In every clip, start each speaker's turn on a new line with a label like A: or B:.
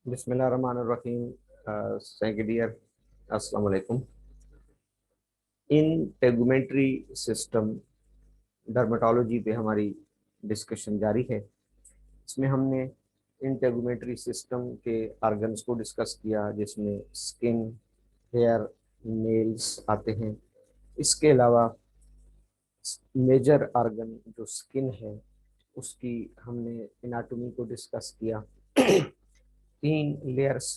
A: बिस्मिल्लाहिर्रहमानिर्रहीम। सेक्रेटरी अस्सलाम वालेकुम। इन टेगुमेंट्री सिस्टम डर्मेटोलॉजी पे हमारी डिस्कशन जारी है। इसमें हमने इन टेगुमेंट्री सिस्टम के आर्गन्स को डिस्कस किया, जिसमें स्किन, हेयर, नेल्स आते हैं। इसके अलावा मेजर आर्गन जो स्किन है उसकी हमने एनाटॉमी को डिस्कस किया। 3 लेयर्स,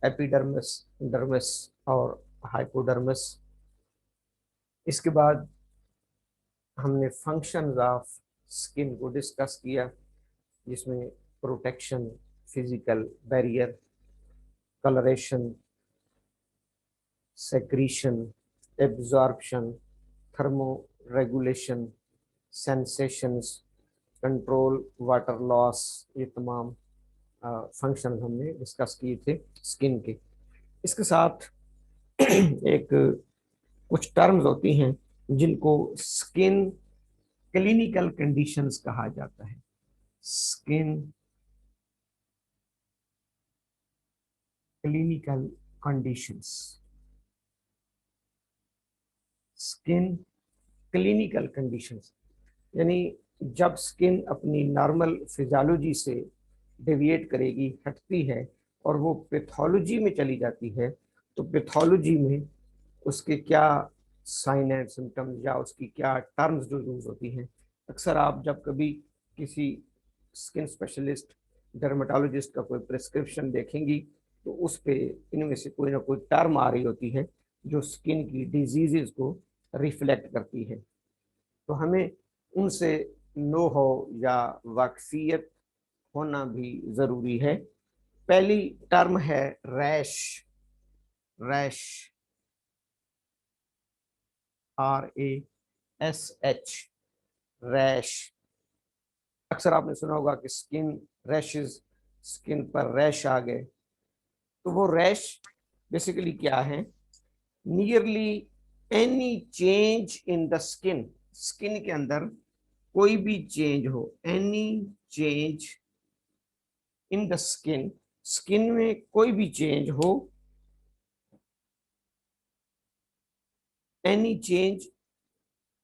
A: एपिडर्मिस, डर्मिस और हाइपोडर्मिस। इसके बाद हमने फंक्शंस ऑफ स्किन को डिस्कस किया, जिसमें protection, physical barrier, colouration, secretion, absorption, thermo regulation, sensations, control, water loss. ये तमाम फंक्शन हमने डिस्कस किए थे स्किन के। इसके साथ एक कुछ टर्म्स होती हैं जिनको स्किन क्लिनिकल कंडीशंस कहा जाता है। Skin clinical conditions, skin clinical conditions यानी जब स्किन अपनी नॉर्मल फिजियोलॉजी से डेविएट करेगी, हटती है और वो पैथोलॉजी में चली जाती है, तो पैथोलॉजी में उसके क्या साइन एंड सिम्टम्स या उसकी क्या टर्म्स जो यूज होती हैं। अक्सर आप जब कभी किसी स्किन स्पेशलिस्ट, डर्मेटोलॉजिस्ट का कोई प्रिस्क्रिप्शन देखेंगी तो उस पे इनमें से कोई ना कोई टर्म आ रही होती है जो स्किन की डिजीजेस को रिफ्लेक्ट करती है। तो हमें उनसे नो हो या वाकफियत होना भी ज़रूरी है। पहली टर्म है रैश। Rash, RASH, rash. अक्सर आपने सुना होगा कि स्किन रैशेस, स्किन पर रैश आ गए। तो वो रैश बेसिकली क्या है? Nearly any change in the skin, skin के अंदर कोई भी चेंज हो, any change in the skin, skin में कोई भी चेंज हो, any change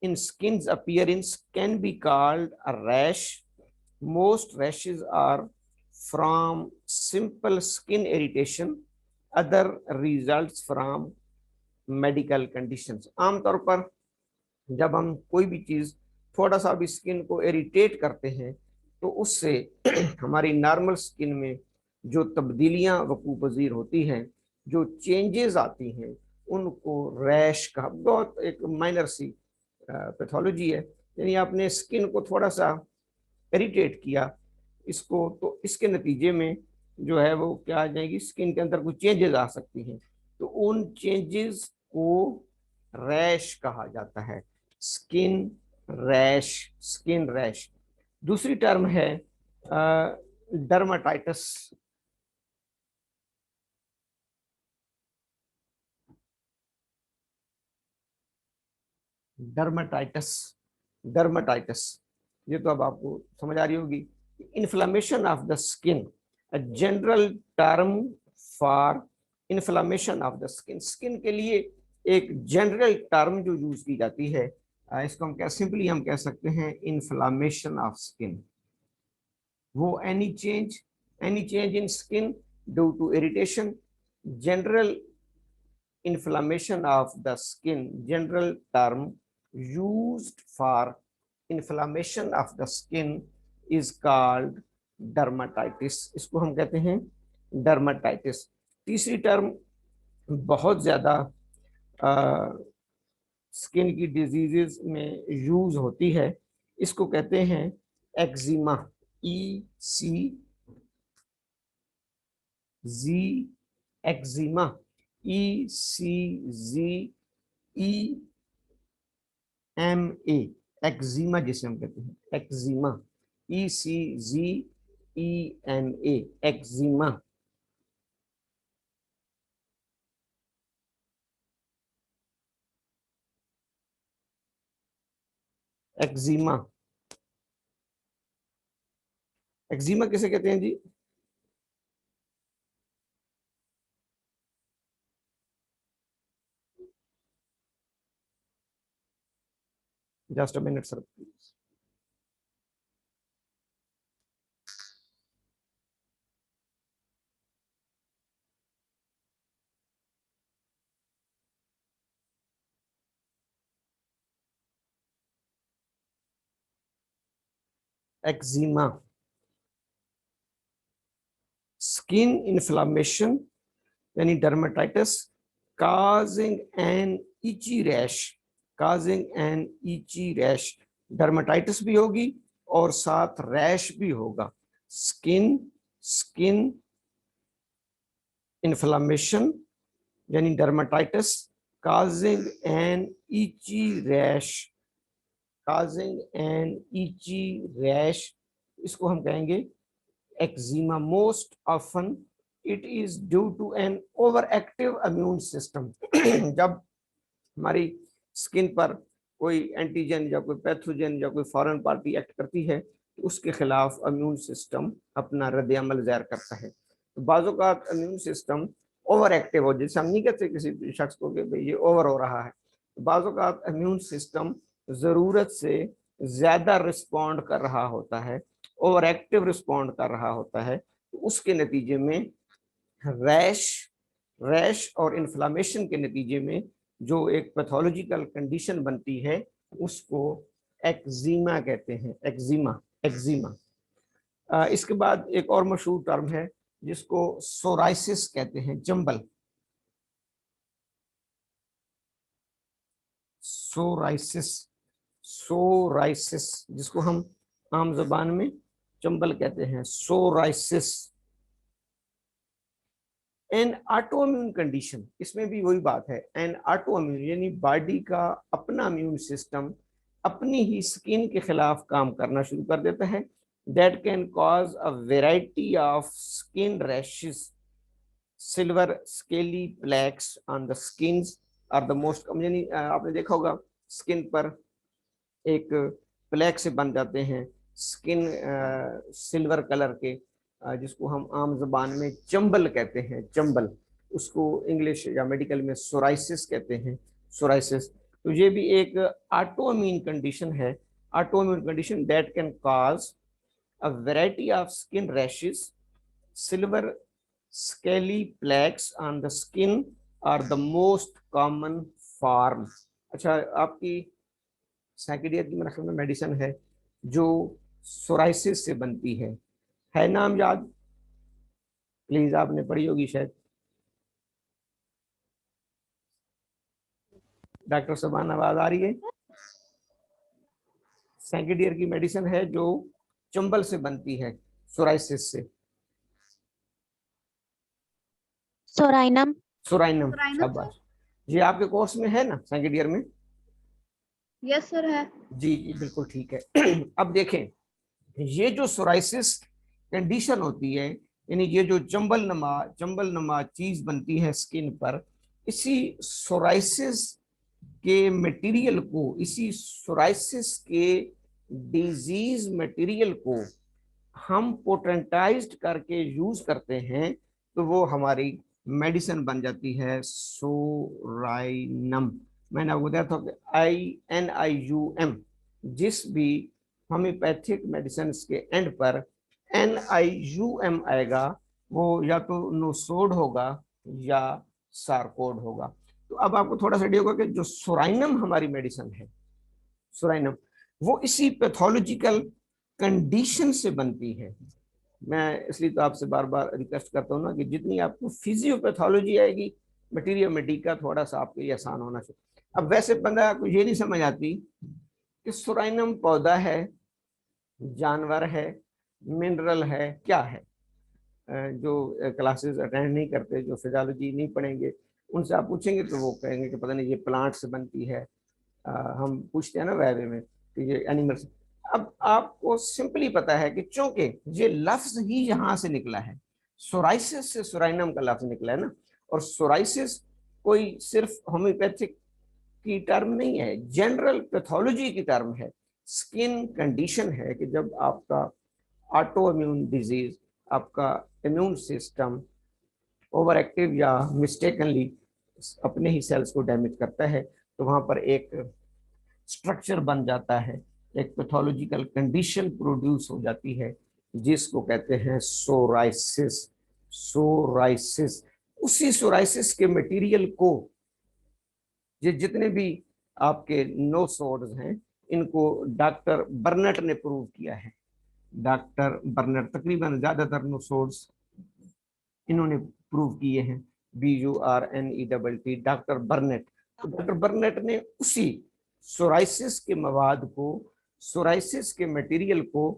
A: in skin's appearance can be called a rash. Most rashes are from simple skin irritation. Other results from medical conditions. आमतौर पर जब हम कोई भी चीज थोड़ा सा भी स्किन को इरिटेट करते हैं तो उससे हमारी नॉर्मल स्किन में जो तब्दीलियां वकू पजीर होती हैं, जो चेंजेस आती हैं, उनको रैश का बहुत एक माइनर सी पैथोलॉजी है। यानी आपने स्किन को थोड़ा सा इरिटेट किया इसको, तो इसके नतीजे में जो है वो क्या आ जाएगी, स्किन के अंदर कुछ चेंजेस आ सकती हैं। तो उन चेंजेस को रैश कहा जाता है। Skin rash, skin rash. दूसरी टर्म है डर्माटाइटिस। डर्माटाइटिस, डर्माटाइटिस, ये तो अब आपको समझ आ रही होगी। Inflammation of the skin, a general term for inflammation of the skin. Skin के लिए एक जनरल टर्म जो यूज की जाती है, इसको हम क्या सिंपली हम कह सकते हैं इन्फ्लामेशन ऑफ स्किन। वो any change in skin due to irritation, general inflammation of the skin, general term used for inflammation of the skin is called dermatitis। इसको हम कहते हैं dermatitis। तीसरी टर्म बहुत ज्यादा स्किन की डिजीजेस में यूज होती है, इसको कहते हैं eczema. ECZ, eczema, ECZEMA, eczema जिसे हम कहते हैं eczema. ECZEMA, eczema. Eczema, eczema किसे कहते हैं जी? Just a minute sir please. Eczema, skin inflammation यानी dermatitis causing an itchy rash, causing an itchy rash, dermatitis भी होगी और साथ रैश भी होगा। स्किन इन्फ्लामेशन यानी dermatitis causing an itchy rash, causing an itchy rash, इसको हम कहेंगे eczema. Most often it is due to an over active immune system. जब हमारी स्किन पर कोई एंटीजन या कोई पैथोजन या कोई फॉरेन पार्टी एक्ट करती है तो उसके खिलाफ इम्यून सिस्टम अपना रद्द अमल ज़ाहिर करता है। तो बाज़ों का इम्यून सिस्टम ओवर एक्टिव हो, जैसे हम नहीं कहते किसी शख्स को कि भाई ये ओवर हो रहा है, तो बाज़ों का इम्यून सिस्टम ज़रूरत से ज़्यादा रिस्पॉन्ड कर रहा होता है, ओवर एक्टिव रिस्पॉन्ड कर रहा होता है। तो उसके नतीजे में रैश और इन्फ्लामेशन के नतीजे में जो एक पैथोलॉजिकल कंडीशन बनती है उसको एक्जिमा कहते हैं। एक्जिमा। इसके बाद एक और मशहूर टर्म है जिसको सोराइसिस कहते हैं, जंबल। सोराइसिस जिसको हम आम जबान में चंबल कहते हैं, सोराइसिस। एन ऑटोइम्यून कंडीशन, इसमें भी वही बात है, एन ऑटोइम्यून यानी बॉडी का अपना इम्यून सिस्टम अपनी ही स्किन के खिलाफ काम करना शुरू कर देता है। That can cause a variety of skin rashes, silver scaly plaques on the skin are the most common. यानी आपने देखा होगा स्किन पर एक प्लैक से बन जाते हैं, स्किन सिल्वर कलर के, जिसको हम आम जबान में चंबल कहते हैं, चंबल। उसको इंग्लिश या मेडिकल में सोराइसिस कहते हैं, सोराइसिस। तो ये भी एक ऑटोइम्यून कंडीशन है, autoimmune condition that can cause a variety of skin rashes, silver scaly plaques on the skin are the most common form. अच्छा, आपकी सेकेंड ईयर की मेरे ख्याल में मेडिसिन है जो सोराइसिस से बनती है नाम याद? प्लीज, आपने पढ़ी होगी शायद। डॉक्टर सबान, आवाज आ रही है? सेकेंड ईयर की मेडिसिन है जो चंबल से बनती है, सोराइसिस से।
B: सोराइनम।
A: सोराइनम, शाबाश। ये आपके कोर्स में है ना सेकेंड ईयर में?
B: यस सर है।
A: जी जी बिल्कुल ठीक है। अब देखें, ये जो सोराइसिस कंडीशन होती है, यानी ये जो चंबल नमा चीज बनती है स्किन पर, इसी सोराइसिस के मटेरियल को, इसी सोराइसिस के डिजीज मटेरियल को हम पोटेंटाइज्ड करके यूज करते हैं तो वो हमारी मेडिसिन बन जाती है सोराइनम। मैंने आपको बताया था कि INIUM, जिस भी होम्योपैथिक मेडिसिन के एंड पर NIUM आएगा वो या तो नोसोड होगा या सारकोड होगा। तो अब आपको थोड़ा सा आइडिया होगा कि जो सोराइनम हमारी मेडिसिन है, सोराइनम, वो इसी पैथोलॉजिकल कंडीशन से बनती है। मैं इसलिए तो आपसे बार बार रिक्वेस्ट करता हूँ ना कि जितनी आपको फिजियोपैथोलॉजी आएगी, मटीरियल मेडिका थोड़ा सा आपके लिए आसान होना चाहिए। अब वैसे बंदा को ये नहीं समझ आती कि सोराइनम पौधा है, जानवर है, मिनरल है, क्या है। जो क्लासेस अटेंड नहीं करते, जो फिजियोलॉजी नहीं पढ़ेंगे, उनसे आप पूछेंगे तो वो कहेंगे कि पता नहीं ये प्लांट से बनती है। हम पूछते हैं ना वैवे में कि ये एनिमल्स। अब आपको सिंपली पता है कि चूंकि ये लफ्ज ही यहां से निकला है, सोराइसिस से सोराइनम का लफ्ज निकला है ना, और सोराइसिस कोई सिर्फ होम्योपैथिक की टर्म नहीं है, जनरल पैथोलॉजी की टर्म है, स्किन कंडीशन है कि जब आपका ऑटो इम्यून डिजीज, आपका इम्यून सिस्टम ओवर एक्टिव या मिस्टेकनली अपने ही सेल्स को डैमेज करता है, तो वहां पर एक स्ट्रक्चर बन जाता है, एक पैथोलॉजिकल कंडीशन प्रोड्यूस हो जाती है जिसको कहते हैं सोराइसिस। सोराइसिस, उसी सोराइसिस के मटेरियल को ये जितने भी आपके नोसोड्स हैं इनको डॉक्टर बर्नेट ने प्रूव किया है। डॉक्टर बर्नेट तकरीबन ज्यादातर नोसोड्स इन्होंने प्रूव किए हैं, BURNET, डॉक्टर बर्नेट। तो डॉक्टर बर्नेट ने उसी सोराइसिस के मवाद को, सोराइसिस के मटेरियल को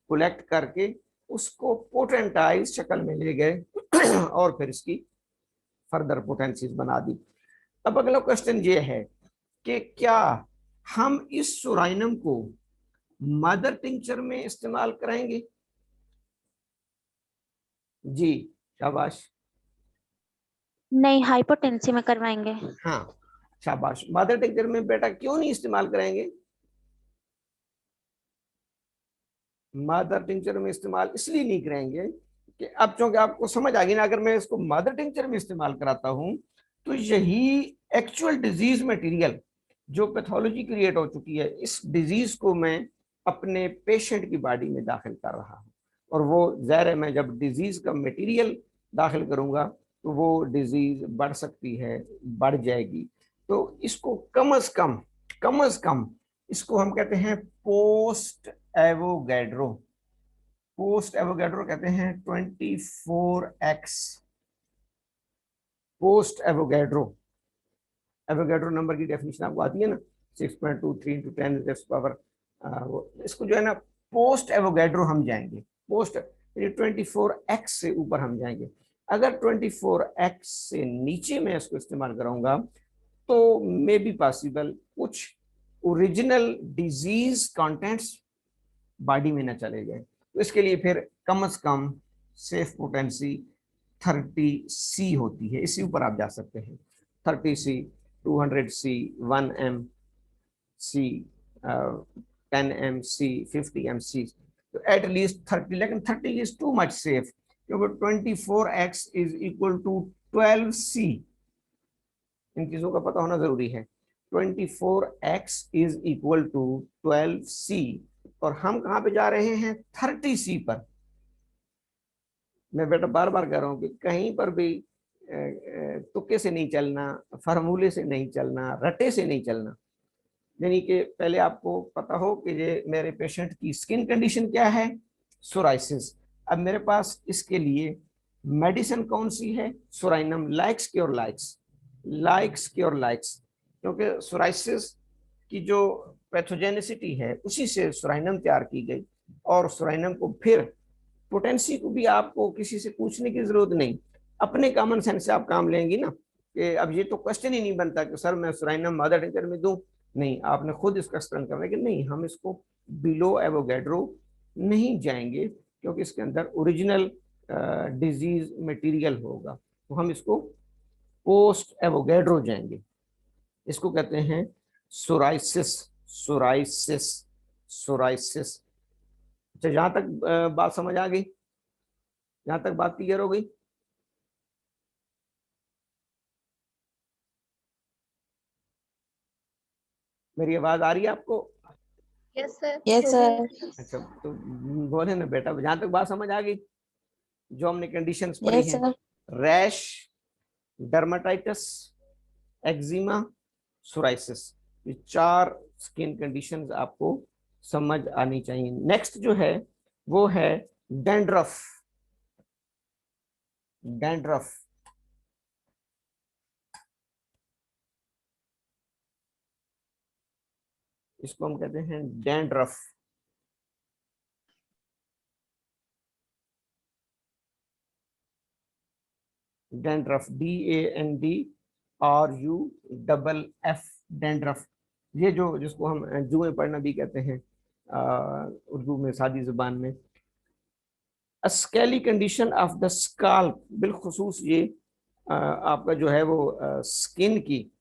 A: कलेक्ट करके उसको पोटेंटाइज शक्ल में ले गए और फिर इसकी फर्दर पोटेंसीज बना दी। अब अगला क्वेश्चन ये है कि क्या हम इस सोराइनम को मदर टिंचर में इस्तेमाल करेंगे? जी शाबाश।
B: नहीं, हाइपोटेंसी में करवाएंगे।
A: हाँ शाबाश। मदर टिंचर में बेटा क्यों नहीं इस्तेमाल करेंगे? मदर टिंचर में इस्तेमाल इसलिए नहीं करेंगे कि अब चूंकि आपको समझ आ गई ना, अगर मैं इसको मदर टिंचर में इस्तेमाल कराता हूं तो यही एक्चुअल डिजीज मटेरियल जो पैथोलॉजी क्रिएट हो चुकी है, इस डिजीज को मैं अपने पेशेंट की बॉडी में दाखिल कर रहा हूं। और वो ज़ाहिर है मैं जब डिजीज का मटेरियल दाखिल करूंगा तो वो डिजीज बढ़ सकती है, बढ़ जाएगी। तो इसको कम अज कम इसको हम कहते हैं पोस्ट एवोगैड्रो। पोस्ट एवोगैड्रो कहते हैं 24x। Post Avogadro, Avogadro number की डेफिनेशन आपको आती है ना, 6.23 इंटू 10 पावर। इसको जो है ना पोस्ट एवोगैड्रो हम जाएंगे, पोस्ट 24x से ऊपर हम जाएंगे। अगर 24x से नीचे मैं इसको इस्तेमाल करूंगा तो मे बी पॉसिबल कुछ ओरिजिनल डिजीज कंटेंट्स बॉडी में न चले गए। तो इसके लिए फिर कम से कम सेफ पोटेंसी 30C होती है, इसी ऊपर आप जा सकते हैं। 30C, 200C, 1mC, 10mC, 50mC, तो एटलीस्ट 30। लेकिन 30 इज टू मच सेफ क्योंकि 24x is equal to 12C। इन चीजों का पता होना जरूरी है। 24x is equal to 12C और हम कहां पे जा रहे हैं? 30C पर। मैं बेटा बार बार कह रहा हूं कि कहीं पर भी तुक्के से नहीं चलना, फार्मूले से नहीं चलना, रटे से नहीं चलना। यानी कि पहले आपको पता हो कि ये मेरे पेशेंट की स्किन कंडीशन क्या है, सोराइसिस। अब मेरे पास इसके लिए मेडिसिन कौन सी है? Psorinum likes cure likes, likes cure likes. क्योंकि सोराइसिस की जो पैथोजेनिसिटी है उसी से सोराइनम तैयार की गई। और सोराइनम को फिर पोटेंसी को भी आपको किसी से पूछने की जरूरत नहीं, अपने कॉमन सेंस से आप काम लेंगी ना। कि अब ये तो क्वेश्चन ही नहीं बनता कि सर मैं सोराइनम मदर टिंचर में दूं। नहीं, आपने खुद इसका एक्सप्लेन करना है कि नहीं, हम इसको बिलो एवोगैड्रो नहीं जाएंगे क्योंकि इसके अंदर ओरिजिनल डिजीज मटेरियल होगा। तो हम इसको पोस्ट एवोगैड्रो जाएंगे। इसको कहते हैं सोराइसिस। Psoriasis, psoriasis. अच्छा, जहां तक बात समझ आ गई, यहां तक बात क्लियर हो गई? मेरी आवाज आ रही है आपको?
B: Yes sir.
C: Yes sir.
A: अच्छा तो बोले ना बेटा, जहां तक बात समझ आ गई जो हमने कंडीशंस पढ़ी
C: यस
A: हैं,
C: sir.
A: Rash, dermatitis, eczema, psoriasis, ये 4 स्किन कंडीशंस आपको समझ आनी चाहिए। नेक्स्ट जो है वो है डैंड्रफ। डैंड्रफ, इसको हम कहते हैं डैंड्रफ। Dandruff, DANDRUFF, dandruff. ये जो जिसको हम जुए पढ़ना भी कहते हैं उर्दू में, सादी जुबान में। Scaly condition of the scalp, बिलखुसूस ये आपका जो है वो स्किन की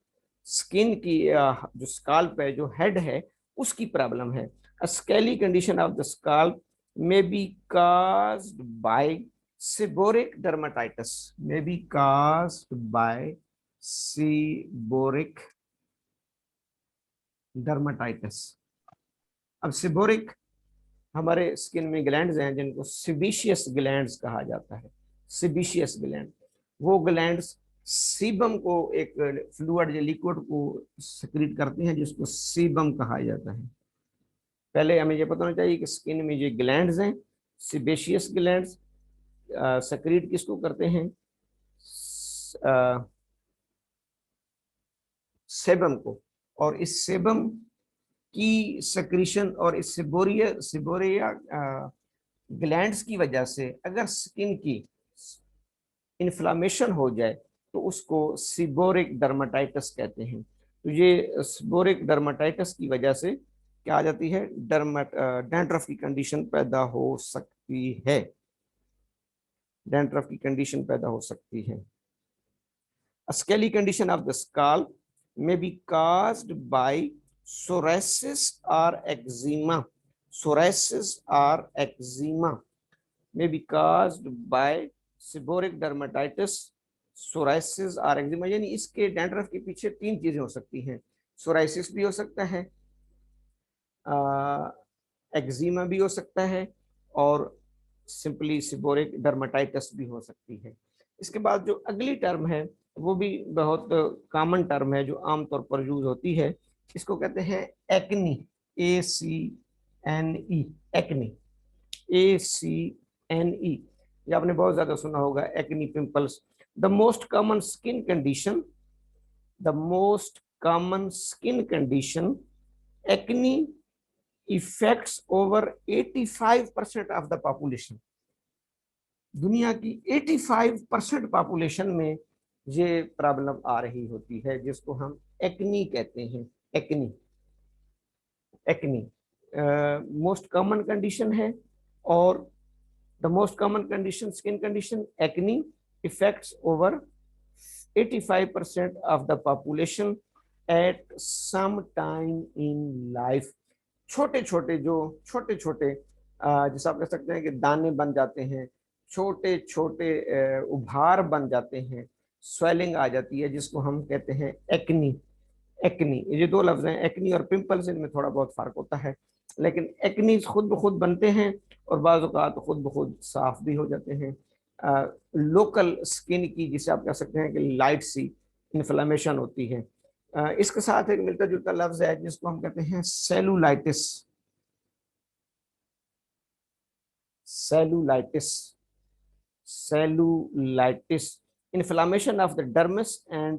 A: जो स्काल्प है, जो हेड है, उसकी प्रॉब्लम है। Scaly condition of the scalp may be caused by seborrheic dermatitis, may be caused by seborrheic dermatitis. अब सिबोरिक, हमारे स्किन में ग्लैंड्स हैं जिनको सिबिशियस ग्लैंड्स कहा जाता है। सिबिशियस ग्लैंड, वो ग्लैंड्स सीबम को, एक फ्लूइड या लिक्विड को सिक्रीट करती हैं जिसको सीबम कहा जाता है। पहले हमें ये पता होना चाहिए कि स्किन में जो ग्लैंड्स हैं, सिबेशियस ग्लैंड्स सिक्रीट किसको करते हैं, सेबम को। और इस सेबम की सक्रीशन और इस सिबोरिया ग्लैंड्स की वजह से अगर स्किन की इन्फ्लामेशन हो जाए तो उसको सिबोरिक डर्माटाइटिस कहते हैं। तो ये सिबोरिक डर्माटाइटिस की वजह से क्या आ जाती है, डैंड्रफ की कंडीशन पैदा हो सकती है। डैंड्रफ की कंडीशन पैदा हो सकती है। A scaly condition of the scalp may be caused by psoriasis or eczema. Psoriasis or eczema may be caused by seborrheic dermatitis, psoriasis or eczema। यानी इसके डैंड्रफ के पीछे तीन चीजें हो सकती हैं, सोराइसिस भी हो सकता है, एक्जिमा भी हो सकता है, और सिंपली सिबोरिक डर्माटाइटिस भी हो सकती है। इसके बाद जो अगली टर्म है वो भी बहुत कॉमन टर्म है जो आमतौर पर यूज होती है, इसको कहते हैं एक्नी, ACNE, एक्नी, ACNE। ये आपने बहुत ज्यादा सुना होगा, acne pimples. The most common skin condition, the most common skin condition acne effects over 85% of the population. दुनिया की 85% पॉपुलेशन में ये प्रॉब्लम आ रही होती है, जिसको हम एक्नी कहते हैं। Acne, acne most common condition है, और the most common condition, skin condition acne effects over 85% of the population at some time in life. छोटे छोटे जैसे आप कह सकते हैं कि दाने बन जाते हैं, छोटे छोटे उभार बन जाते हैं, स्वेलिंग आ जाती है, जिसको हम कहते हैं एक्नी। एक्नी, ये दो लफ्ज हैं, एक्नी और पिंपल्स, इनमें थोड़ा बहुत फर्क होता है, लेकिन एक्नी खुद ब खुद बनते हैं और बाज़ औक़ात खुद ब खुद साफ भी हो जाते हैं। लोकल स्किन की, जिसे आप कह सकते हैं कि लाइट सी इन्फ्लेमेशन होती है। इसके साथ एक मिलता जुलता लफ्ज है जिसको हम कहते हैं cellulitis. Cellulitis, cellulitis, inflammation of the dermis and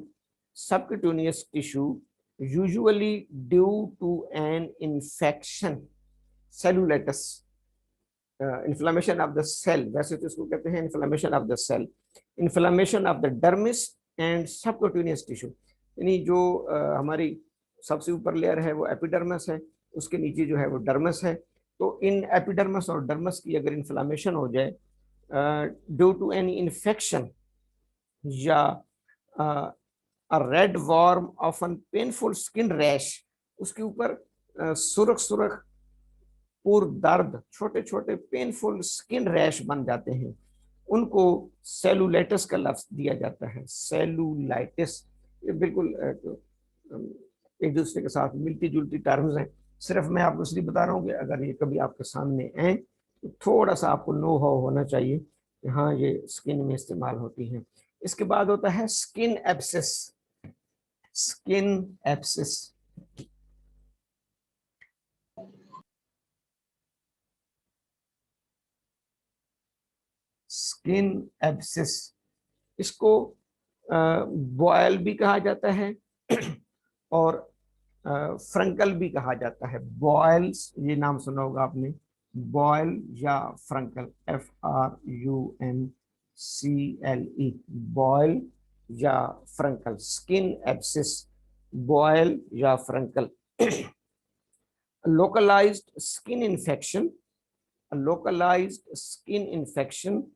A: subcutaneous tissue usually due to an infection। cellulitis, inflammation of the cell, वैसे तो इसको कहते हैं inflammation of the cell, inflammation of the dermis and subcutaneous tissue। यानी जो हमारी सबसे ऊपर लेयर है वो एपिडर्मस है, उसके नीचे जो है वो डर्मस है। तो इन एपिडर्मस और डर्मस की अगर इन्फ्लामेशन हो जाए ड्यू टू एनी इन्फेक्शन, या red warm often painful skin rash, उसके ऊपर सुरख सुरख पुर दर्द, छोटे छोटे पेनफुल स्किन रैश बन जाते हैं, उनको सेलुलाइटिस का लफ्ज दिया जाता है। सेलुलाइटिस, ये बिल्कुल एक दूसरे के साथ मिलती जुलती टर्म्स हैं। सिर्फ मैं आपको इसलिए बता रहा हूँ कि अगर ये कभी आपके सामने आए तो थोड़ा सा आपको नो हाउ होना चाहिए कि हाँ ये स्किन में इस्तेमाल होती है। इसके बाद होता है skin abscess. Skin abscess, skin abscess, इसको बॉयल भी कहा जाता है और फ्रंकल भी कहा जाता है। बॉयल्स, ये नाम सुना होगा आपने, बॉयल या फ्रंकल, FRUNCLE, बॉयल या फ्रंकल, स्किन एब्सेस, बॉयल या फ्रंकल। localized skin infection, a localized skin infection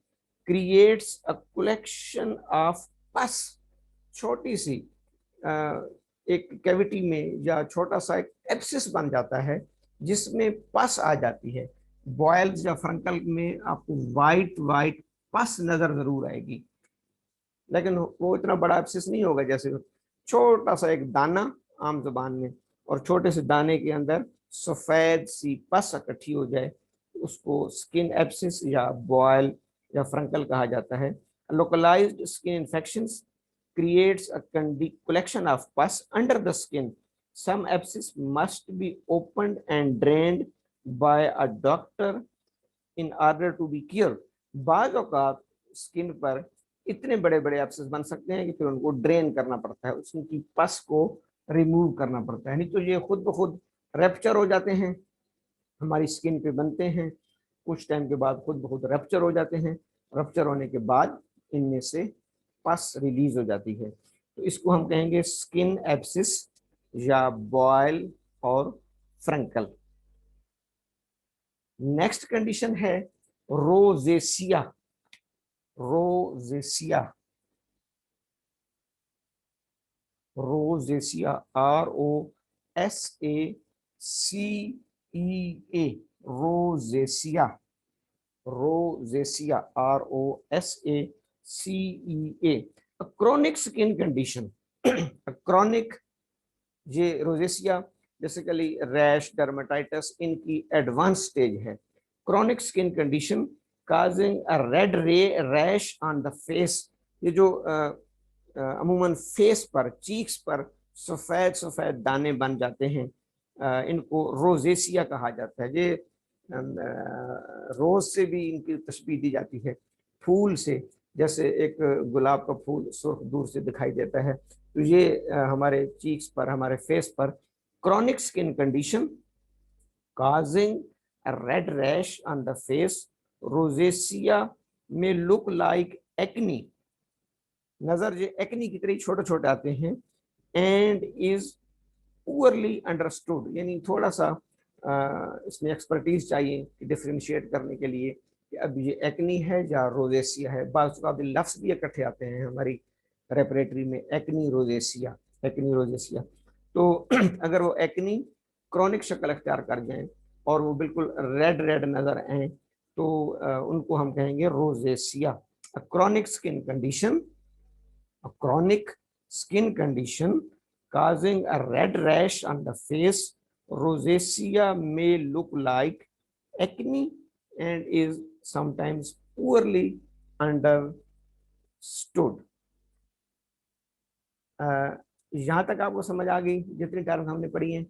A: creates a collection of pus, छोटी सी एक कैविटी में या छोटा सा एक एब्सिस बन जाता है जिसमें पस आ जाती है। बॉयल्स या फ्रंकल में आपको वाइट वाइट पस नजर जरूर आएगी, लेकिन वो इतना बड़ा एब्सिस नहीं होगा, जैसे छोटा सा एक दाना आम जुबान में, और छोटे से दाने के अंदर सफेद सी पस इकट्ठी हो जाए, उसको स्किन एब्सिस या बॉयल या फ्रंकल कहा जाता है। Localised skin infections creates a collection of pus under the skin. Some abscess must be opened and drained by a doctor in order to be cured. बाज़ औक़ात स्किन पर इतने बड़े बड़े एब्सेस बन सकते हैं कि फिर उनको ड्रेन करना पड़ता है, उसकी पस को रिमूव करना पड़ता है, नहीं तो ये खुद ब खुद रैप्चर हो जाते हैं, हमारी स्किन पे बनते हैं, कुछ टाइम के बाद खुद ब खुद रैप्चर हो जाते हैं। रैप्चर होने के बाद इनमें से पस रिलीज हो जाती है, तो इसको हम कहेंगे स्किन एब्सिस या बॉयल और फ्रंकल। नेक्स्ट कंडीशन है रोजेसिया। रोजेसिया, रोजेसिया, ROSACEA, रोजेसिया, रोजेसिया, ROSACEA, chronic skin condition. Chronic ये रोजेसिया बेसिकली रैश, डर्मेटाइटिस, इनकी एडवांस स्टेज है। Chronic skin condition causing a red rash on the face, ये जो अमूमन फेस पर, चीक्स पर सफ़ेद सफ़ेद दाने बन जाते हैं, इनको रोजेसिया कहा जाता है। ये रोज से भी इनकी तशबीह दी जाती है, फूल से, जैसे एक गुलाब का फूल सुर्ख दूर से दिखाई देता है, तो ये हमारे चीक्स पर, हमारे फेस पर chronic skin condition causing a red rash on the face. Rosacea may look like acne, नजर ये एक्नी की तरह छोटे छोटे आते हैं, एंड इज पुअरली अंडरस्टूड, यानी थोड़ा सा इसमें एक्सपर्टीज चाहिए कि डिफ्रेंशिएट करने के लिए कि अब ये एक्नी है या रोजेसिया है। बाज़ लफ्ज़ भी इकट्ठे आते हैं हमारी रेपरेटरी में, एक्नी रोजेसिया, एक्नी रोजेसिया। तो अगर वो एक्नी क्रॉनिक शक्ल अख्तियार कर जाएं और वो बिल्कुल रेड रेड नजर आए तो उनको हम कहेंगे rosacea. Chronic skin condition, a chronic skin condition causing a red rash on the face. Rosacea may look like acne and is sometimes poorly understood. यहाँ तक आपको समझ आ गई जितनी टर्म हमने पढ़ी हैं,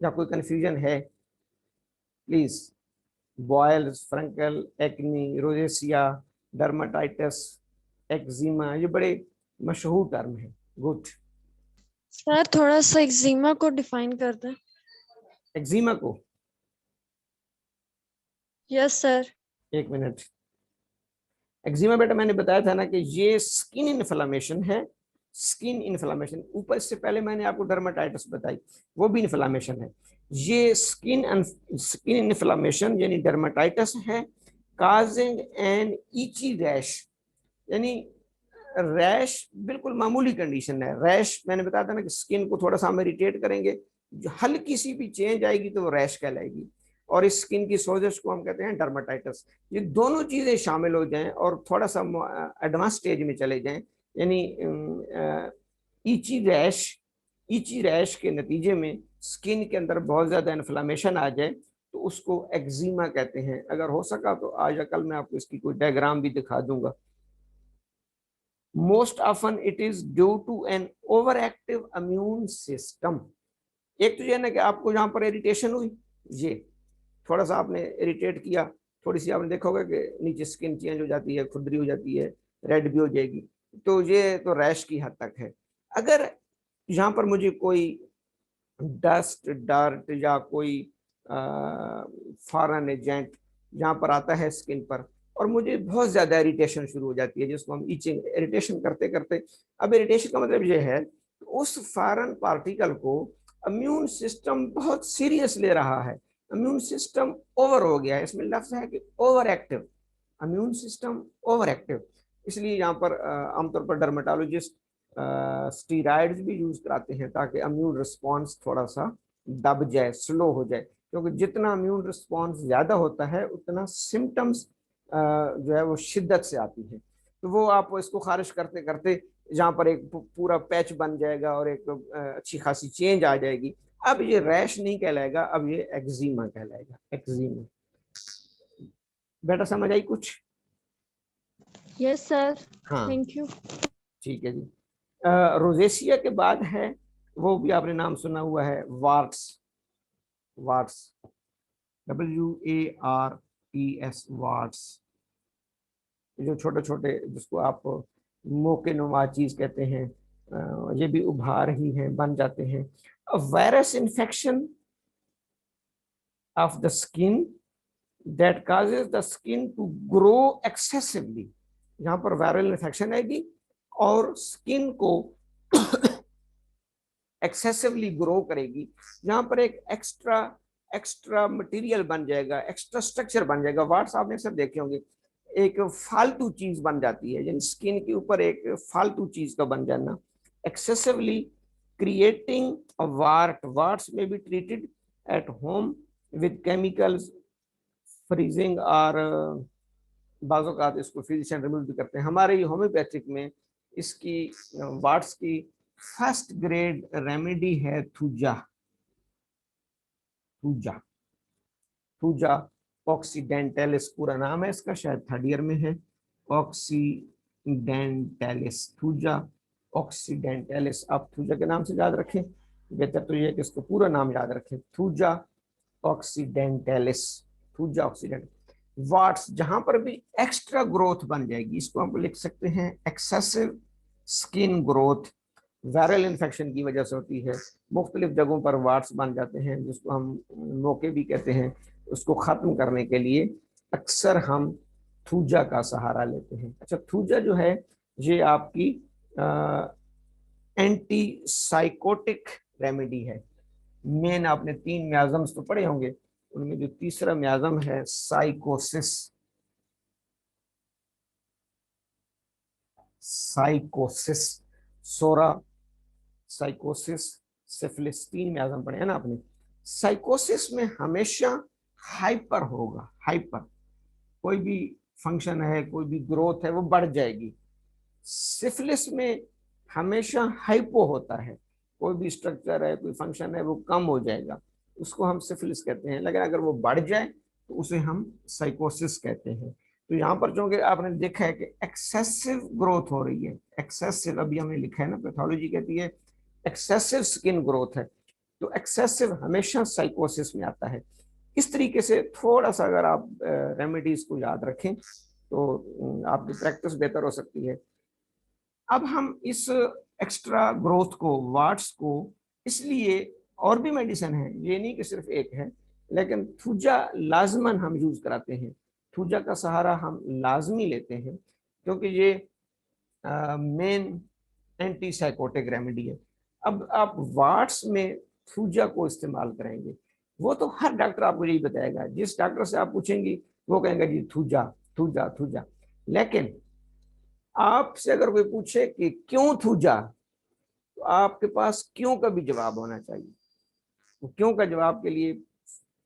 A: या कोई कंफ्यूजन है please? Boils, furuncle, acne, rosacea, dermatitis, eczema, ये बड़े मशहूर टर्म है। गुड।
C: सर थोड़ा सा एक्जिमा को डिफाइन कर दें।
A: एक्जिमा को?
C: Yes sir.
A: एक मिनट। एक्जिमा बेटा मैंने बताया था ना कि ये स्किन इन्फ्लेमेशन है, स्किन इन्फ्लेमेशन। ऊपर से पहले मैंने आपको डर्माटाइटिस बताई, वो भी इन्फ्लेमेशन है। ये स्किन इन्फ्लेमेशन यानी डर्माटाइटिस है, काजिंग एन ईची रैश, यानी रैश बिल्कुल मामूली कंडीशन है। रैश मैंने बताया था ना कि स्किन को थोड़ा सा हम इरिटेट करेंगे, हल्की सी भी चेंज आएगी तो वो रैश कहलाएगी, और इस स्किन की सोजश को हम कहते हैं डर्माटाइटिस। ये दोनों चीजें शामिल हो जाएं और थोड़ा सा एडवांस स्टेज में चले जाएं, यानी ईची रैश के नतीजे में स्किन के अंदर बहुत ज्यादा इन्फ्लेमेशन आ जाए तो उसको एक्जिमा कहते हैं। अगर हो सका तो आज या कल मैं आपको इसकी कोई डायग्राम भी दिखा दूंगा। Most often it is due to an overactive immune system. एक तो ये ना कि आपको यहाँ पर इरिटेशन हुई, ये थोड़ा सा आपने इरिटेट किया, थोड़ी सी आपने देखा होगा कि नीचे स्किन चेंज हो जाती है, खुरदरी हो जाती है, रेड भी हो जाएगी, तो ये तो रैश की हद तक है। अगर यहाँ पर मुझे कोई डस्ट, डर्ट या कोई फॉरेन एजेंट यहाँ पर आता है स्किन पर और मुझे बहुत ज्यादा इरिटेशन शुरू हो जाती है, जिसको हम ईचिंग, इरिटेशन करते करते, अब इरिटेशन का मतलब ये है उस फॉरेन पार्टिकल को इम्यून सिस्टम बहुत सीरियस ले रहा है, इम्यून सिस्टम ओवर हो गया है। इसमें लफ्ज है कि over active, immune system over active. इसलिए यहाँ पर आमतौर पर डर्मेटोलॉजिस्ट स्टीरॉइड्स भी यूज कराते हैं ताकि इम्यून रिस्पॉन्स थोड़ा सा दब जाए, स्लो हो जाए, क्योंकि जितना इम्यून रिस्पॉन्स ज्यादा होता है उतना सिम्टम्स जो है वो शिद्दत से आती है। तो वो आप इसको खारिज करते करते जहाँ पर एक पूरा पैच बन जाएगा और एक अच्छी खासी चेंज आ जाएगी, अब ये रैश नहीं कहलाएगा, अब ये एक्जिमा कहलाएगा, एक्जिमा। बेटा समझ आई कुछ?
C: यस सर,
A: हाँ
C: थैंक यू।
A: ठीक है जी। रोजेशिया के बाद है, वो भी आपने नाम सुना हुआ है, वार्ट्स। वार्ट्स, WARTS, वार्ट्स। जो छोटे छोटे, जिसको आप मोके नुमा चीज कहते हैं, ये भी उभार ही हैं, बन जाते हैं। Virus infection of the skin that causes the skin to grow excessively। यहाँ पर वायरल इन्फेक्शन आएगी और स्किन को एक्सेसिवली ग्रो करेगी। यहाँ पर एक एक्स्ट्रा एक्स्ट्रा मटेरियल बन जाएगा, एक्स्ट्रा स्ट्रक्चर बन जाएगा। वार्ड्स आपने सब देखे होंगे, एक फालतू चीज बन जाती है, यानी स्किन के ऊपर एक फालतू चीज का बन जाना। Excessively creating a wart. Warts में be treated at home with chemicals, freezing, और बाज़ों का इसको फिजिशियन रिमूव भी करते हैं। हमारे होम्योपैथिक में इसकी वार्ट्स की फर्स्ट ग्रेड रेमेडी है थूजा। थूजा, थूजा ऑक्सीडेंटलिस पूरा नाम है इसका, शायद थर्ड ईयर में है। Occidentalis, thuja occidentalis. आप थूजा के नाम से याद रखें, बेहतर तो ये है कि इसको पूरा नाम याद रखें, थूजा ऑक्सीडेंटलिस। थूजा ऑक्सीडेंट वार्ट्स, जहां पर भी एक्स्ट्रा ग्रोथ बन जाएगी, इसको हम लिख सकते हैं excessive skin growth. Viral infection की वजह से होती है, मुख्तलिफ जगहों पर वार्ट्स बन जाते हैं, जिसको हम मोके भी कहते हैं। उसको खत्म करने के लिए अक्सर हम थूजा का सहारा लेते हैं। अच्छा, थूजा जो है ये आपकी एंटी साइकोटिक रेमेडी है। मेन आपने 3 म्याजम्स तो पढ़े होंगे, उनमें जो तीसरा म्याजम है साइकोसिस। साइकोसिस, सोरा, साइकोसिस, सिफिलिस, 3 म्याजम पढ़े हैं ना आपने। साइकोसिस में हमेशा हाइपर होगा, हाइपर। कोई भी फंक्शन है, कोई भी ग्रोथ है, वो बढ़ जाएगी। सिफिलिस में हमेशा हाइपो होता है, कोई भी स्ट्रक्चर है, कोई फंक्शन है, वो कम हो जाएगा, उसको हम सिफिलिस कहते हैं। लेकिन अगर वो बढ़ जाए तो उसे हम साइकोसिस कहते हैं। तो यहाँ पर चूंकि आपने देखा है कि एक्सेसिव ग्रोथ हो रही है, एक्सेसिव, अभी हमने लिखा है ना, पैथोलॉजी कहती है एक्सेसिव स्किन ग्रोथ है, तो एक्सेसिव हमेशा साइकोसिस में आता है। इस तरीके से थोड़ा सा अगर आप रेमेडीज को याद रखें तो आपकी प्रैक्टिस बेहतर हो सकती है। अब हम इस एक्स्ट्रा ग्रोथ को, वार्ट्स को, इसलिए और भी मेडिसिन है, ये नहीं कि सिर्फ एक है, लेकिन थूजा लाजमन हम यूज कराते हैं। थूजा का सहारा हम लाजमी लेते हैं, क्योंकि ये मेन एंटी साइकोटिक रेमेडी है। अब आप वार्ट्स में थूजा को इस्तेमाल करेंगे, वो तो हर डॉक्टर आपको यही बताएगा। जिस डॉक्टर से आप पूछेंगे वो कहेंगे जी थूजा, थूजा, थूजा। लेकिन आपसे अगर कोई पूछे कि क्यों थूजा, तो आपके पास क्यों का भी जवाब होना चाहिए। तो क्यों का जवाब के लिए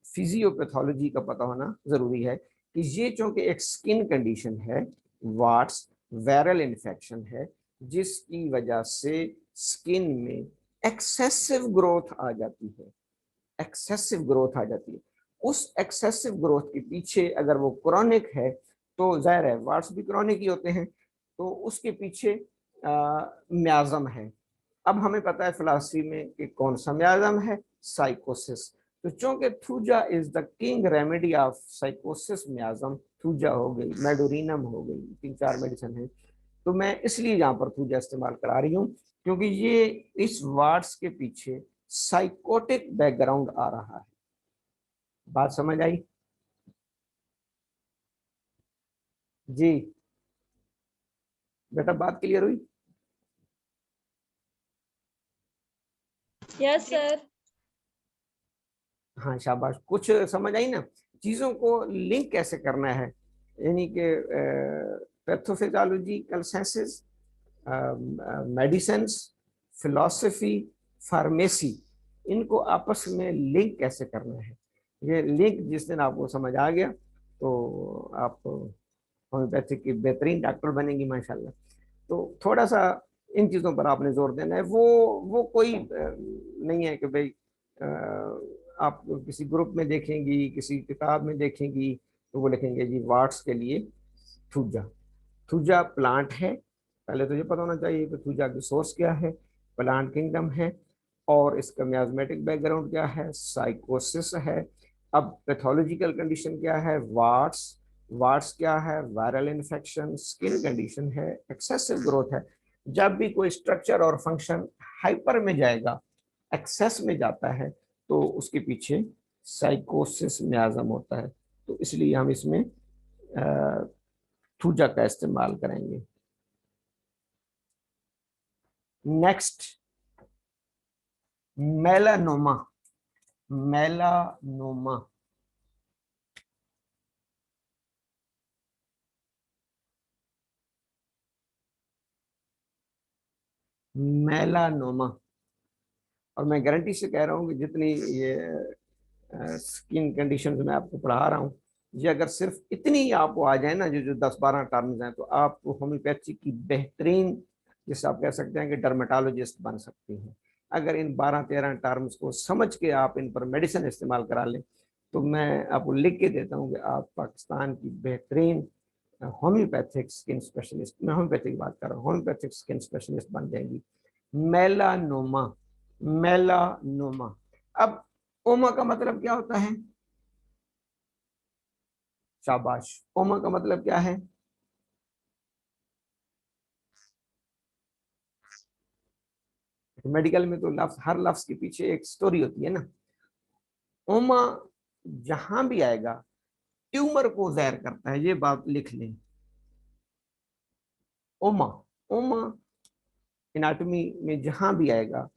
A: फिजियोपैथोलॉजी का पता होना जरूरी है कि ये चूंकि एक स्किन कंडीशन है, वार्ट्स वायरल इन्फेक्शन है, जिसकी वजह से स्किन में एक्सेसिव ग्रोथ आ जाती है, एक्सेसिव ग्रोथ आ जाती है। उस एक्सेसिव ग्रोथ के पीछे अगर वो क्रॉनिक है तो जाहिर है वार्ट्स भी क्रॉनिक ही होते हैं, तो उसके पीछे म्याजम है। अब हमें पता है फिलॉसफी में कि कौन सा म्याजम है, साइकोसिस। तो चूंकि thuja is the king remedy of sycosis miasm, thuja हो गई, मेडोरिनम हो गई, 3-4 मेडिसिन है, तो मैं इसलिए यहाँ पर थूजा इस्तेमाल करा रही हूँ, क्योंकि ये इस वार्ड्स के पीछे साइकोटिक बैकग्राउंड आ रहा है। बात समझ आई जी? बेटा बात क्लियर हुई?
C: Yes sir.
A: हाँ शाबाश, कुछ समझ आई ना? चीजों को लिंक कैसे करना है, यानी कि pathophysiological sciences, medicines, philosophy, pharmacy, इनको आपस में लिंक कैसे करना है। ये लिंक जिस दिन आपको समझ आ गया तो आप होम्योपैथिक की बेहतरीन डॉक्टर बनेंगी माशाल्लाह। तो थोड़ा सा इन चीज़ों पर आपने जोर देना है। वो कोई नहीं है कि भाई आप किसी ग्रुप में देखेंगी, किसी किताब में देखेंगी, तो वो लिखेंगे जी वार्ड्स के लिए थूजा। थूजा प्लांट है, पहले तो ये पता होना चाहिए कि थूजा की सोर्स क्या है, प्लांट किंगडम है, और इसका मियाज्मेटिक बैकग्राउंड क्या है, साइकोसिस है। अब पैथोलॉजिकल कंडीशन क्या है, वार्ड्स। वार्ड्स क्या है, वायरल इन्फेक्शन। स्किन कंडीशन है, एक्सेसिव ग्रोथ है। जब भी कोई स्ट्रक्चर और फंक्शन हाइपर में जाएगा, एक्सेस में जाता है, तो उसके पीछे साइकोसिस मियाज्म होता है। तो इसलिए हम इसमें थूजा का इस्तेमाल करेंगे। Next, melanoma. मेलानोमा मेलानोमा और मैं गारंटी से कह रहा हूं कि जितनी ये स्किन कंडीशन मैं आपको पढ़ा रहा हूँ, ये अगर सिर्फ इतनी ही आपको आ जाए ना, जो जो 10-12 टर्म्स हैं, तो आप होम्योपैथी की बेहतरीन, जिसे आप कह सकते हैं कि डर्मेटोलॉजिस्ट बन सकती हैं। अगर इन 12-13 टर्म्स को समझ के आप इन पर मेडिसिन इस्तेमाल करा लें, तो मैं आपको लिख के देता हूँ कि आप पाकिस्तान की बेहतरीन होम्योपैथिक स्किन स्पेशलिस्ट, मैं होम्योपैथी की बात कर रहा हूँ, होम्योपैथिक स्किन स्पेशलिस्ट बन जाएंगी। Melanoma, melanoma. अब ओमा का मतलब क्या होता है? शाबाश। ओमा का मतलब क्या है? मेडिकल में तो लफ्ज, हर लफ्ज के पीछे एक स्टोरी होती है ना। ओमा जहां भी आएगा ट्यूमर को ज़ाहिर करता है, ये बात लिख लें। ओमा, ओमा एनाटॉमी में जहां भी आएगा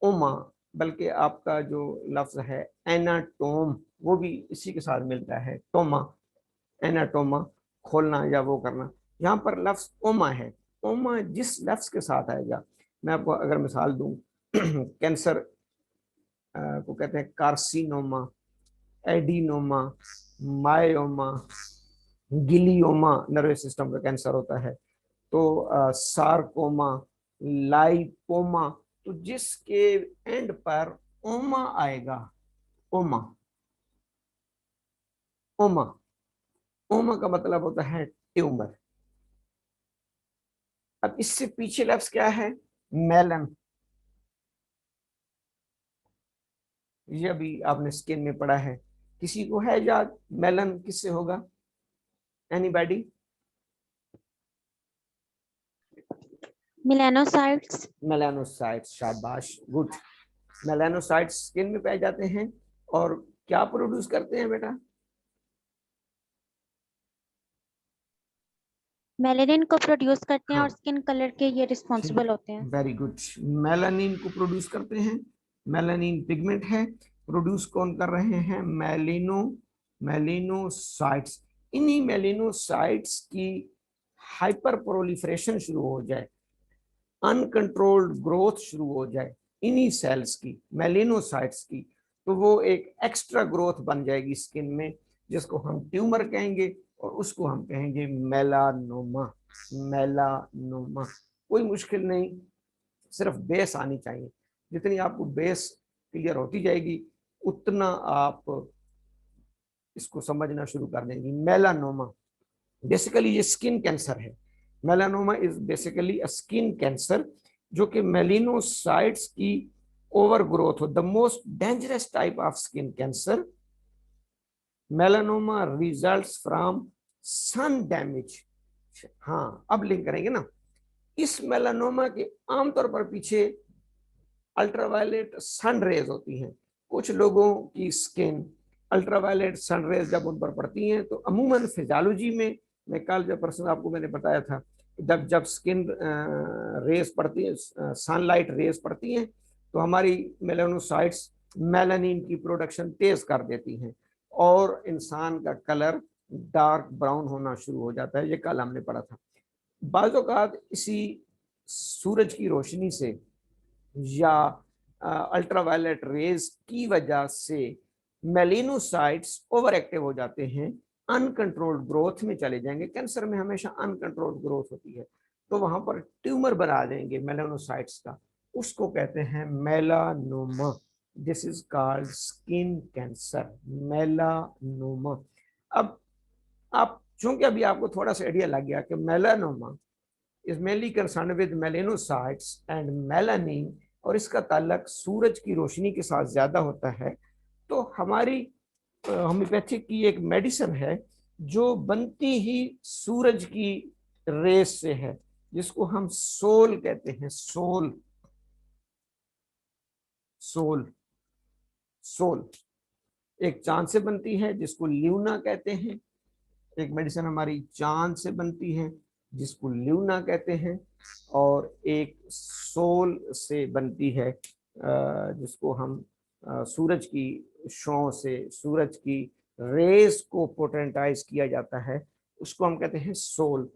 A: ओमा, बल्कि आपका जो लफ्ज है एनाटोम, वो भी इसी के साथ मिलता है, टोमा, एनाटोमा, खोलना या वो करना। यहाँ पर लफ्ज ओमा है। ओमा जिस लफ्ज के साथ आएगा, मैं आपको अगर मिसाल दूं, कैंसर को कहते हैं carcinoma, adenoma, myoma, glioma, nervous system का कैंसर होता है। तो सार्कोमा, लाइपोमा, तो जिसके एंड पर ओमा आएगा, ओमा, ओमा, ओमा का मतलब होता है ट्यूमर। अब इससे पीछे लफ्ज क्या है? मेलन। ये भी आपने स्किन में पढ़ा है, किसी को है याद मेलन किससे होगा? एनीबॉडी?
B: मेलानोसाइट्स।
A: मेलानोसाइट्स, शाबाश, गुड। मेलानोसाइट्स स्किन में पाए जाते हैं और क्या प्रोड्यूस करते हैं बेटा?
B: मेलेनिन को प्रोड्यूस करते हैं
A: हाँ,
B: और स्किन कलर के ये रिस्पॉन्सिबल होते हैं।
A: Very good. मेलानिन को प्रोड्यूस करते हैं। मेलानिन पिगमेंट है, प्रोड्यूस कौन कर रहे हैं? मेलिनोसाइट्स। इन्हीं मेलिनोसाइट्स की हाइपर प्रोलिफरेशन शुरू हो जाए, अनकंट्रोल्ड ग्रोथ शुरू हो जाए इन्हीं सेल्स की, मेलिनोसाइट्स की, तो वो एक एक्स्ट्रा ग्रोथ बन जाएगी स्किन में, जिसको हम ट्यूमर कहेंगे और उसको हम कहेंगे मेलानोमा। मेलानोमा कोई मुश्किल नहीं, सिर्फ बेस आनी चाहिए। जितनी आपको बेस क्लियर होती जाएगी, उतना आप इसको समझना शुरू कर देंगे। मेलानोमा बेसिकली ये स्किन कैंसर है। Melanoma is basically a skin cancer, जो कि मेलिनोसाइट्स की ओवर ग्रोथ हो। The most dangerous type of skin cancer, melanoma results from sun damage. हाँ, अब लिंक करेंगे ना। इस मेलानोमा के आमतौर पर पीछे अल्ट्रावायलेट सन रेज होती हैं। कुछ लोगों की स्किन अल्ट्रावायलेट सन रेज जब उन पर पड़ती हैं, तो अमूमन फिजियोलॉजी में, मैं कल जब परसों आपको मैंने बताया था, जब जब स्किन रेज पड़ती है, सनलाइट रेज पड़ती हैं, तो हमारी मेलानोसाइट्स मेलानिन की प्रोडक्शन तेज कर देती हैं और इंसान का कलर डार्क ब्राउन होना शुरू हो जाता है। ये कल हमने पढ़ा था। बाज़ औक़ात इसी सूरज की रोशनी से या अल्ट्रावायलेट रेज की वजह से मेलिनोसाइट्स ओवर एक्टिव हो जाते हैं, अनकंट्रोल्ड ग्रोथ में चले जाएंगे। कैंसर में हमेशा अनकंट्रोल्ड ग्रोथ होती है, तो वहां पर ट्यूमर बना देंगे मेलानोसाइट्स का, उसको कहते हैं melanoma. This is called skin cancer, melanoma. अब आप चूंकि अभी आपको थोड़ा सा आइडिया लग गया कि melanoma is mainly concern with melanocytes and melanin, और इसका ताल्लुक सूरज की रोशनी के साथ ज्यादा होता है, तो हमारी होम्योपैथिक की एक मेडिसिन है जो बनती ही सूरज की रेस से है, जिसको हम सोल कहते हैं। सोल, सोल, सोल एक चांद से बनती है जिसको ल्यूना कहते हैं। एक मेडिसिन हमारी चांद से बनती है जिसको ल्यूना कहते हैं, और एक सोल से बनती है जिसको हम सूरज की शॉ से, सूरज की रेस को पोटेंटाइज किया जाता है, उसको हम कहते हैं सोल।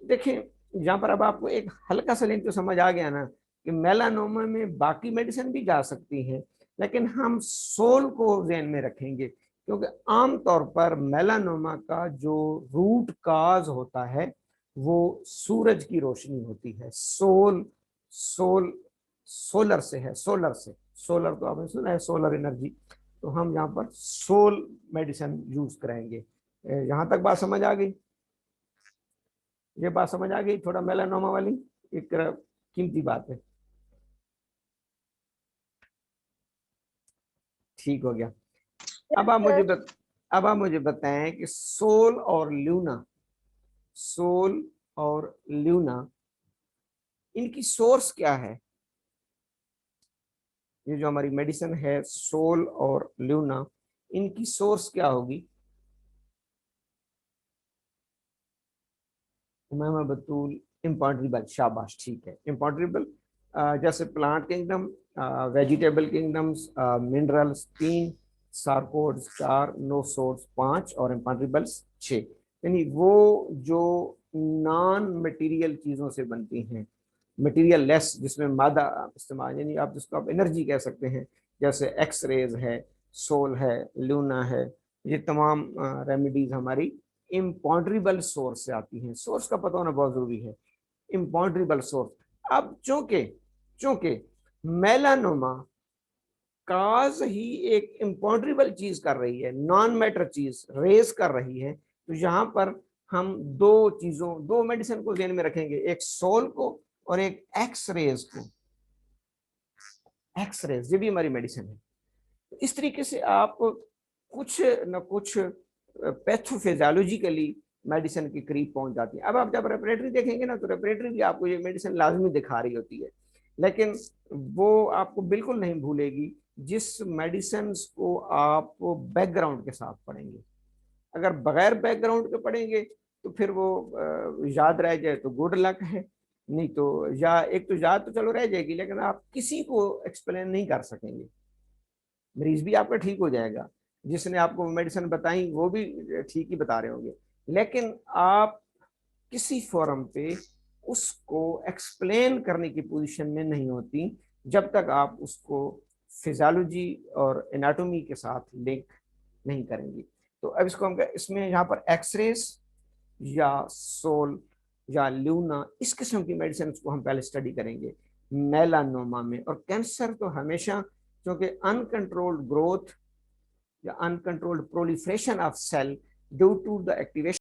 A: देखिए यहाँ पर अब आपको एक हल्का सा लिंक तो समझ आ गया ना कि मेलानोमा में बाकी मेडिसिन भी जा सकती हैं, लेकिन हम सोल को ध्यान में रखेंगे, क्योंकि आमतौर पर मेलानोमा का जो रूट काज होता है वो सूरज की रोशनी होती है। सोल, सोल सोलर से है, सोलर से, सोलर तो आपने सुना है, सोलर एनर्जी, तो हम यहाँ पर सोल मेडिसिन यूज करेंगे। यहाँ तक बात समझ आ गई? ये बात समझ आ गई थोड़ा मेलानोमा वाली, एक कीमती बात है। ठीक हो गया। अब आप मुझे बताएं कि सोल और ल्यूना, सोल और ल्यूना इनकी सोर्स क्या है? ये जो हमारी मेडिसिन है सोल और ल्यूना, इनकी सोर्स क्या होगी? उमैमा बतूल, इम्पॉन्ट्रेबल, शाबाश, ठीक है, इम्पॉन्ट्रेबल। जैसे plant kingdom, vegetable kingdoms, minerals 3, sarcodes 4, नोसोड्स 5 और इम्पॉन्ट्रेबल्स 6। यानी वो जो नॉन मटेरियल चीज़ों से बनती हैं, मटेरियल लेस, जिसमें मादा इस्तेमाल, यानी आप जिसको आप एनर्जी कह सकते हैं, जैसे एक्स रेज है, सोल है, लूना है, ये तमाम रेमेडीज हमारी इम्पॉन्ट्रेबल सोर्स से आती हैं। सोर्स का पता होना बहुत जरूरी है, इम्पॉन्ट्रेबल सोर्स। अब चूंकि चूंकि मेलानोमा काज ही एक इम्पॉन्ट्रेबल चीज कर रही है, नॉन मैटर चीज रेस कर रही है, तो यहाँ पर हम दो मेडिसिन को ध्यान में रखेंगे, एक सोल को और एक एक्स रेज को। एक्स रेज ये भी हमारी मेडिसिन है। इस तरीके से आप कुछ न कुछ पैथोफिजियोलॉजिकली मेडिसिन के करीब पहुंच जाती है। अब आप जब रेपरेटरी देखेंगे ना, तो रेपरेटरी भी आपको ये मेडिसिन लाजमी दिखा रही होती है, लेकिन वो आपको बिल्कुल नहीं भूलेगी जिस मेडिसिन को आप बैकग्राउंड के साथ पढ़ेंगे। अगर बगैर बैकग्राउंड के पढ़ेंगे तो फिर वो याद रह जाए तो गुड लक है, नहीं तो या एक तो याद तो चलो रह जाएगी, लेकिन आप किसी को एक्सप्लेन नहीं कर सकेंगे। मरीज भी आपका ठीक हो जाएगा, जिसने आपको मेडिसिन बताई वो भी ठीक ही बता रहे होंगे, लेकिन आप किसी फोरम पे उसको एक्सप्लेन करने की पोजीशन में नहीं होती जब तक आप उसको फिजियोलॉजी और एनाटॉमी के साथ लिंक नहीं करेंगे। तो अब इसको हम इसमें यहाँ पर एक्सरेज या सोल या ल्यूना, इस किस्म की मेडिसिन को हम पहले स्टडी करेंगे मेलानोमा में। और कैंसर तो हमेशा, क्योंकि अनकंट्रोल्ड ग्रोथ या uncontrolled proliferation of cell due to the activation